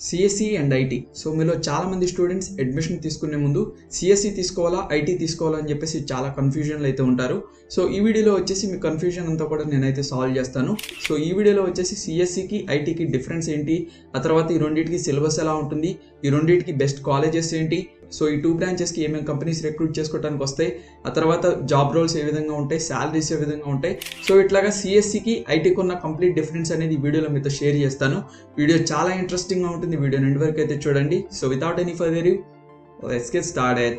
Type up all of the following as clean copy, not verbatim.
CSC and IT. So మీలో చాలామంది students admission తీసుకునే ముందు సిఎస్సి తీసుకోవాలా, ఐటీ తీసుకోవాలా అని చెప్పేసి చాలా కన్ఫ్యూజన్లో అయితే ఉంటారు. సో ఈ వీడియోలో వచ్చేసి మీ కన్ఫ్యూజన్ అంతా కూడా నేనైతే సాల్వ్ చేస్తాను. సో ఈ వీడియోలో వచ్చేసి సిఎస్సికి ఐటీకి డిఫరెన్స్ ఏంటి, ఆ తర్వాత ఈ రెండింటికి సిలబస్ ఎలా ఉంటుంది, ఈ రెండింటికి బెస్ట్ కాలేజెస్ ఏంటి, సో ఈ 2 బ్రాంచెస్కి ఏమేమి కంపెనీస్ రిక్రూట్ చేసుకోవడానికి వస్తాయి, ఆ తర్వాత జాబ్ రోల్స్ ఏ విధంగా ఉంటాయి, శాలరీస్ ఏ విధంగా ఉంటాయి, సో ఇట్లాగా సిఎస్సికి ఐటీకి ఉన్న కంప్లీట్ డిఫరెన్స్ అనేది ఈ వీడియోలో మీతో షేర్ చేస్తాను. వీడియో చాలా ఇంట్రెస్టింగ్గా ఉంటుంది, వీడియో ఎండ్ వరకు అయితే చూడండి. So without any further review, let's get started.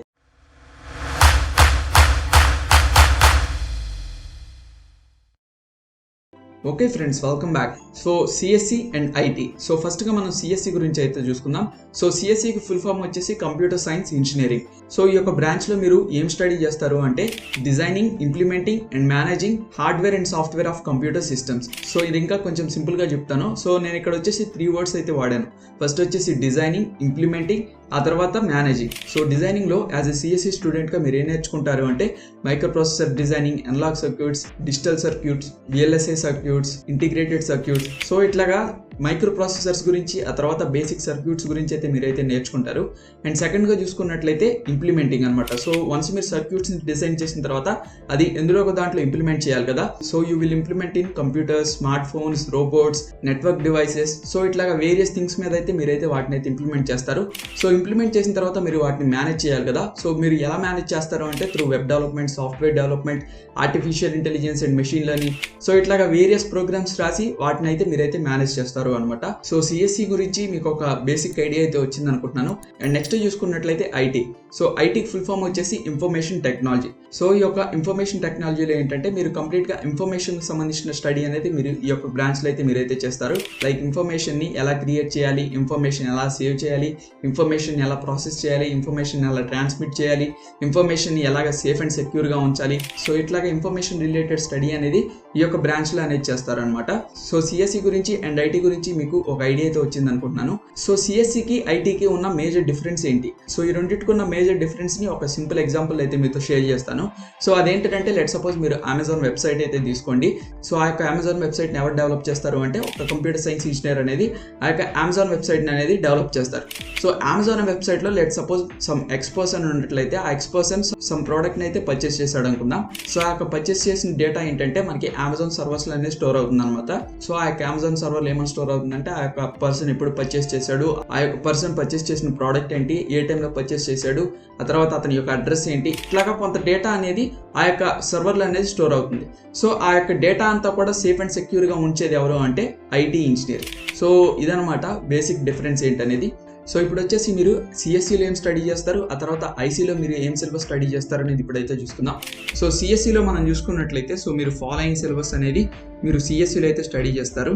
Okay friends, welcome back. So CSC and IT. So ఫస్ట్గా మనం సిఎస్సి గురించి అయితే చూసుకుందాం. సో సిఎస్సికి ఫుల్ ఫామ్ వచ్చేసి కంప్యూటర్ సైన్స్ ఇంజనీరింగ్. సో ఈ యొక్క బ్రాంచ్లో మీరు ఏం స్టడీ చేస్తారు అంటే designing, implementing and managing hardware and software of computer systems. So ఇది ఇంకా కొంచెం సింపుల్గా చెప్తాను. సో నేను ఇక్కడ వచ్చేసి 3 వర్డ్స్ అయితే వాడాను. ఫస్ట్ వచ్చేసి డిజైనింగ్, ఇంప్లిమెంటింగ్, ఆ తర్వాత మేనేజింగ్. సో డిజైనింగ్లో యాజ్ ఎ సిఎస్సి స్టూడెంట్గా మీరు ఏం నేర్చుకుంటారు అంటే microprocessor designing, analogue circuits, digital circuits, VLSI circuits, integrated circuits. So ఇట్లాగా మైక్రో ప్రాసెసర్స్ గురించి, ఆ తర్వాత బేసిక్ సర్క్యూట్స్ గురించి అయితే మీరైతే నేర్చుకుంటారు. అండ్ సెకండ్గా చూసుకున్నట్లయితే ఇంప్లిమెంటింగ్ అనమాట. సో వన్స్ మీరు సర్క్యూట్స్ని డిజైన్ చేసిన తర్వాత అది ఎందులో ఒక దాంట్లో ఇంప్లిమెంట్ చేయాలి కదా. So you will implement in computers, smart phones, robots, network devices. So ఇట్లాగా వేరియస్ థింగ్స్ మీద అయితే మీరైతే వాటిని అయితే ఇంప్లిమెంట్ చేస్తారు. సో ఇంప్లిమెంట్ చేసిన తర్వాత మీరు వాటిని మేనేజ్ చేయాలి కదా. సో మీరు ఎలా మేనేజ్ చేస్తారు అంటే through web development, software development, artificial intelligence and machine learning. So ఇట్లాగా వేరియస్ ప్రోగ్రామ్స్ రాసి వాటిని అయితే మీరైతే మేనేజ్ చేస్తారు అనమాట. సో సిఎస్సి గురించి మీకు ఒక బేసిక్ ఐడియా అయితే వచ్చింది అనుకుంటున్నాను. అండ్ నెక్స్ట్ చూసుకున్నట్లయితే ఐటీ. సో ఐటీకి ఫుల్ ఫామ్ వచ్చేసి ఇన్ఫర్మేషన్ టెక్నాలజీ. సో ఈ యొక్క ఇన్ఫర్మేషన్ టెక్నాలజీలో ఏంటంటే మీరు కంప్లీట్గా ఇన్ఫర్మేషన్కి సంబంధించిన స్టడీ అనేది మీరు ఈ యొక్క బ్రాంచ్లో అయితే మీరైతే చేస్తారు. లైక్ ఇన్ఫర్మేషన్ని ఎలా క్రియేట్ చేయాలి, ఇన్ఫర్మేషన్ ఎలా సేవ్ చేయాలి, ఇన్ఫర్మేషన్ ఎలా ప్రాసెస్ చేయాలి, ఇన్ఫర్మేషన్ ఎలా ట్రాన్స్మిట్ చేయాలి, ఇన్ఫర్మేషన్ ఎలాగ సేఫ్ అండ్ సెక్యూర్గా ఉంచాలి. సో ఇట్లాగా ఇన్ఫర్మేషన్ రిలేటెడ్ స్టడీ అనేది ఈ యొక్క బ్రాంచ్లో అనేది చేస్తారనమాట. సో సిఎస్సి గురించి అండ్ ఐటీ గురించి మీకు ఒక ఐడియా అయితే వచ్చింది అనుకుంటున్నాను. సో సిఎస్సికి ఐటీకి ఉన్న మేజర్ డిఫరెన్స్ ఏంటి, సో ఈ రెండింటికి ఉన్న మేజర్ డిఫరెన్స్ని ఒక సింపుల్ ఎగ్జాంపుల్ అయితే మీతో షేర్ చేస్తాను. సో అదేంటంటే లెట్ సపోజ్ మీరు అమెజాన్ వెబ్సైట్ అయితే తీసుకోండి. సో ఆ యొక్క అమెజాన్ వెబ్సైట్ని ఎవరు డెవలప్ చేస్తారు అంటే ఒక కంప్యూటర్ సైన్స్ ఇంజనీర్ అనేది ఆ యొక్క అమెజాన్ వెబ్సైట్ని అనేది డెవలప్ చేస్తారు. సో అమెజాన్ వెబ్సైట్లో let suppose some X person ఉన్నట్లయితే ఆ ఎక్స్ పర్సన్ సమ్ ప్రోడక్ట్ని అయితే పర్చేస్ చేశాడు అనుకుందాం. సో ఆ యొక్క పర్చేస్ చేసిన డేటా ఏంటంటే మనకి అమెజాన్ సర్వర్స్లో అనేది స్టోర్ అవుతుంది అనమాట. సో ఆ యొక్క అమెజాన్ సర్వర్లో ఏమైనా స్టోర్ అవుతుందంటే ఆ యొక్క పర్సన్ ఎప్పుడు పర్చేస్ చేశాడు, ఆ యొక్క పర్సన్ పర్చేస్ చేసిన ప్రోడక్ట్ ఏంటి, ఏ టైంలో పర్చేస్ చేశాడు, ఆ తర్వాత అతని యొక్క అడ్రస్ ఏంటి, ఇట్లాగా కొంత డేటా అనేది ఆ యొక్క సర్వర్లో అనేది స్టోర్ అవుతుంది. సో ఆ యొక్క డేటా అంతా కూడా సేఫ్ అండ్ సెక్యూర్గా ఉంచేది ఎవరు అంటే ఐటీ ఇంజనీర్. సో ఇదనమాట బేసిక్ డిఫరెన్స్ ఏంటనేది. సో ఇప్పుడు వచ్చేసి మీరు సిఎస్సిలో ఏం స్టడీ చేస్తారు, ఆ తర్వాత ఐసీలో మీరు ఏం సిలబస్ స్టడీ చేస్తారు అనేది ఇప్పుడైతే చూసుకుందాం. సో సిఎస్సిలో మనం చూసుకున్నట్లయితే సో మీరు ఫాలోయింగ్ సిలబస్ అనేది మీరు సిఎస్సిలో అయితే స్టడీ చేస్తారు.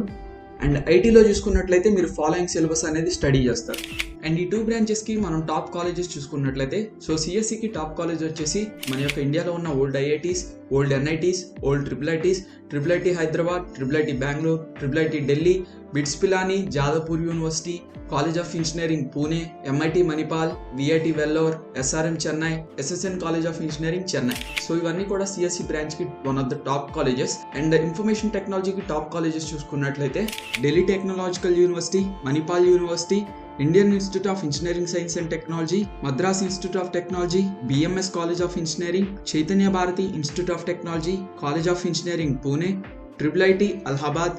అండ్ ఐటీలో చూసుకున్నట్లయితే మీరు ఫాలోయింగ్ సిలబస్ అనేది స్టడీ చేస్తారు. అండ్ ఈ 2 బ్రాంచెస్కి మనం టాప్ కాలేజెస్ చూసుకున్నట్లయితే సో సిఎస్సికి టాప్ కాలేజ్ వచ్చేసి మన యొక్క ఇండియాలో ఉన్న old IITs, old NITs, old triple IT Hyderabad, triple IT Bengaluru, triple IT Delhi, bits Pilani, Jadavpur university, college of engineering Pune, MIT Manipal, VIT Vellore, SRM Chennai, SSN college of engineering Chennai. So ఇవన్నీ కూడా సిఎస్సి బ్రాంచ్కి one of the top colleges. And information టెక్నాలజీకి top colleges చూసుకున్నట్లయితే Delhi technological university, Manipal university, Indian institute of engineering science and technology, Madras institute of technology, BMS college of engineering, Chaitanya Bharathi institute of technology, college of engineering Pune, triple IT Allahabad,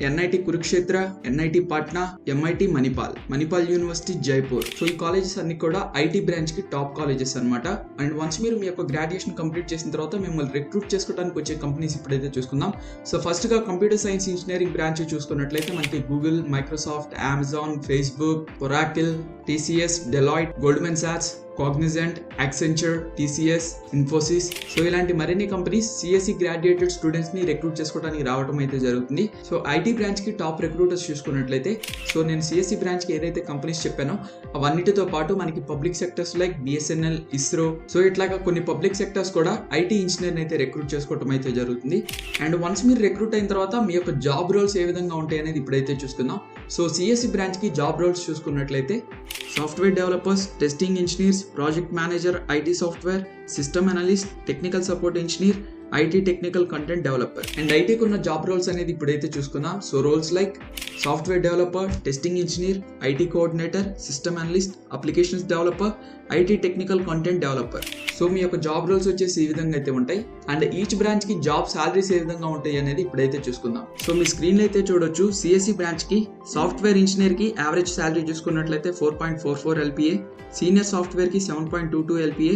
NIT Kurukshetra, NIT Patna, MIT Manipal university Jaipur. So ఈ colleges అన్ని కూడా IT branch కి top colleges అనమాట. And once మీరు మీ యొక్క graduation complete చేసిన తర్వాత మిమ్మల్ని రిక్రూట్ చేసుకోవడానికి వచ్చే కంపెనీస్ ఇప్పుడైతే చూసుకుందాం. సో ఫస్ట్ గా కంప్యూటర్ సైన్స్ ఇంజనీరింగ్ బ్రాంచ్ చూసుకున్నట్లయితే మనకి Google, Microsoft, Amazon, Facebook, Oracle, TCS, Deloitte, Goldman socks, Cognizant, Accenture, TCS, Infosys. So ఇలాంటి మరిన్ని కంపెనీస్ సిఎస్సి గ్రాడ్యుయేటెడ్ స్టూడెంట్స్ని రిక్రూట్ చేసుకోవడానికి రావడం అయితే జరుగుతుంది. సో ఐటీ బ్రాంచ్కి టాప్ రిక్రూటర్స్ చూసుకున్నట్లయితే సో నేను సిఎస్సి బ్రాంచ్కి ఏదైతే కంపెనీస్ చెప్పానో అవన్నిటితో పాటు మనకి public sectors like BSNL, ISRO, so ఇట్లాగా కొన్ని పబ్లిక్ సెక్టర్స్ కూడా ఐటీ ఇంజనీర్ని అయితే రిక్రూట్ చేసుకోవడం అయితే జరుగుతుంది. అండ్ వన్స్ మీరు రిక్రూట్ అయిన తర్వాత మీ యొక్క జాబ్ రోల్స్ ఏ విధంగా ఉంటాయి అనేది ఇప్పుడైతే చూసుకుందాం. సో సిఎస్సి బ్రాంచ్కి జాబ్ రోల్స్ చూసుకున్నట్లయితే software developers, testing engineers, project manager, IT software, system analyst, technical support engineer, IT technical content developer. And ఐటీకి ఉన్న జాబ్ రోల్స్ అనేది ఇప్పుడైతే చూసుకుందాం. So roles like software developer, testing engineer, IT coordinator, system analyst, applications developer, IT technical content developer. So మీ యొక్క job roles వచ్చేసి ఈ విధంగా అయితే ఉంటాయి. అండ్ ఈచ్ బ్రాంచ్ కి జాబ్ సాలరీస్ ఏ విధంగా ఉంటాయి అనేది ఇప్పుడైతే చూసుకుందాం. సో మీ స్క్రీన్ అయితే చూడొచ్చు, సిఎస్సి బ్రాంచ్ కి సాఫ్ట్వేర్ ఇంజనీర్ కి యావరేజ్ సాలరీ చూసుకున్నట్లయితే 4.44 LPA, సీనియర్ సాఫ్ట్వేర్ కి 7.22 LPA,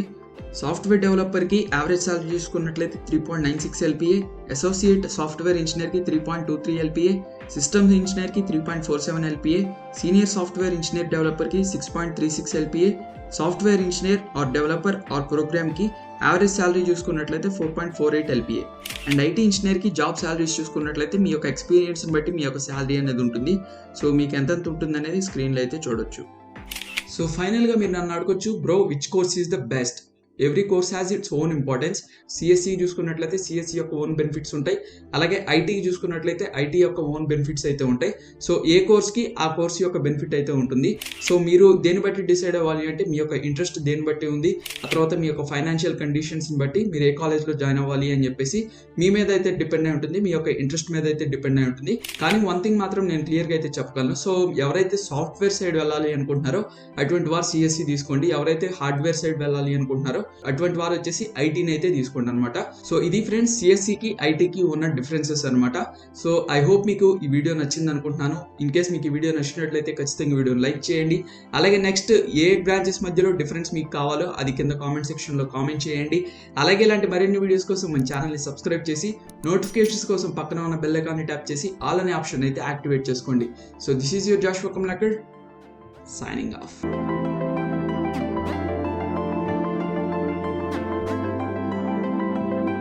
సాఫ్ట్వేర్ డెవలపర్ కి యావరేజ్ సాలరీ చూసుకున్నట్లయితే 3.96 LPA, అసోసియేట్ సాఫ్ట్వేర్ ఇంజనీర్ కి 3.23 LPA, సిస్టమ్స్ ఇంజనీర్ కి 3.47 LPA, senior software engineer developer కి 6.36 LPA, software engineer or developer or program కి average salary చూసుకున్నట్లయితే 4.48 LPA. And IT engineer కి job salaries చూసుకున్నట్లయితే మీ యొక్క ఎక్స్పీరియన్స్ బట్టి మీ యొక్క సాలరీ అనేది ఉంటుంది. సో మీకు ఎంత ఉంటుంది అనేది స్క్రీన్లో అయితే చూడొచ్చు. సో ఫైనల్గా మీరు నన్ను అడగొచ్చు, bro which course is the best? Every course has its own importance. CSC చూసుకున్నట్లయితే సిఎస్సి యొక్క ఓన్ బెనిఫిట్స్ ఉంటాయి, అలాగే ఐటీకి చూసుకున్నట్లయితే ఐటీ యొక్క ఓన్ బెనిఫిట్స్ అయితే ఉంటాయి. సో ఏ కోర్స్కి ఆ కోర్స్ యొక్క బెనిఫిట్ అయితే ఉంటుంది. సో మీరు దేని బట్టి డిసైడ్ అవ్వాలి అంటే మీ యొక్క ఇంట్రెస్ట్ దేని బట్టి ఉంది, ఆ తర్వాత మీ యొక్క ఫైనాన్షియల్ కండిషన్స్ని బట్టి మీరు ఏ కాలేజ్లో జాయిన్ అవ్వాలి అని చెప్పేసి మీ మీద అయితే డిపెండ్ అయి ఉంటుంది, మీ యొక్క ఇంట్రెస్ట్ మీద అయితే డిపెండ్ అయి ఉంటుంది. కానీ వన్ థింగ్ మాత్రం నేను క్లియర్గా అయితే చెప్పగలను. సో ఎవరైతే సాఫ్ట్వేర్ సైడ్ వెళ్ళాలి అనుకుంటున్నారో అటువంటి వారు సిఎస్సి తీసుకోండి, ఎవరైతే హార్డ్వేర్ సైడ్ వెళ్ళాలి అనుకుంటున్నారో అటువంటి వారు వచ్చేసి ఐటీని అయితే తీసుకోండి అనమాట. సో ఇది ఫ్రెండ్స్ సిఎస్సికి ఐటీకి ఉన్న డిఫరెన్సెస్ అనమాట. సో ఐ హోప్ మీకు ఈ వీడియో నచ్చింది అనుకుంటున్నాను. ఇన్ కేస్ మీకు ఈ వీడియో నచ్చినట్లయితే ఖచ్చితంగా వీడియోని లైక్ చేయండి. అలాగే నెక్స్ట్ ఏ బ్రాంచెస్ మధ్యలో డిఫరెన్స్ మీకు కావాలో అది కింద కామెంట్ సెక్షన్లో కామెంట్ చేయండి. అలాగే ఇలాంటి మరిన్ని వీడియోస్ కోసం మన ఛానల్ని సబ్స్క్రైబ్ చేసి నోటిఫికేషన్స్ కోసం పక్కన ఉన్న బెల్ ఐకాన్ని ట్యాప్ చేసి ఆల్ అనే ఆప్షన్ అయితే యాక్టివేట్ చేసుకోండి. So this is your Joshua Kamlakar signing of.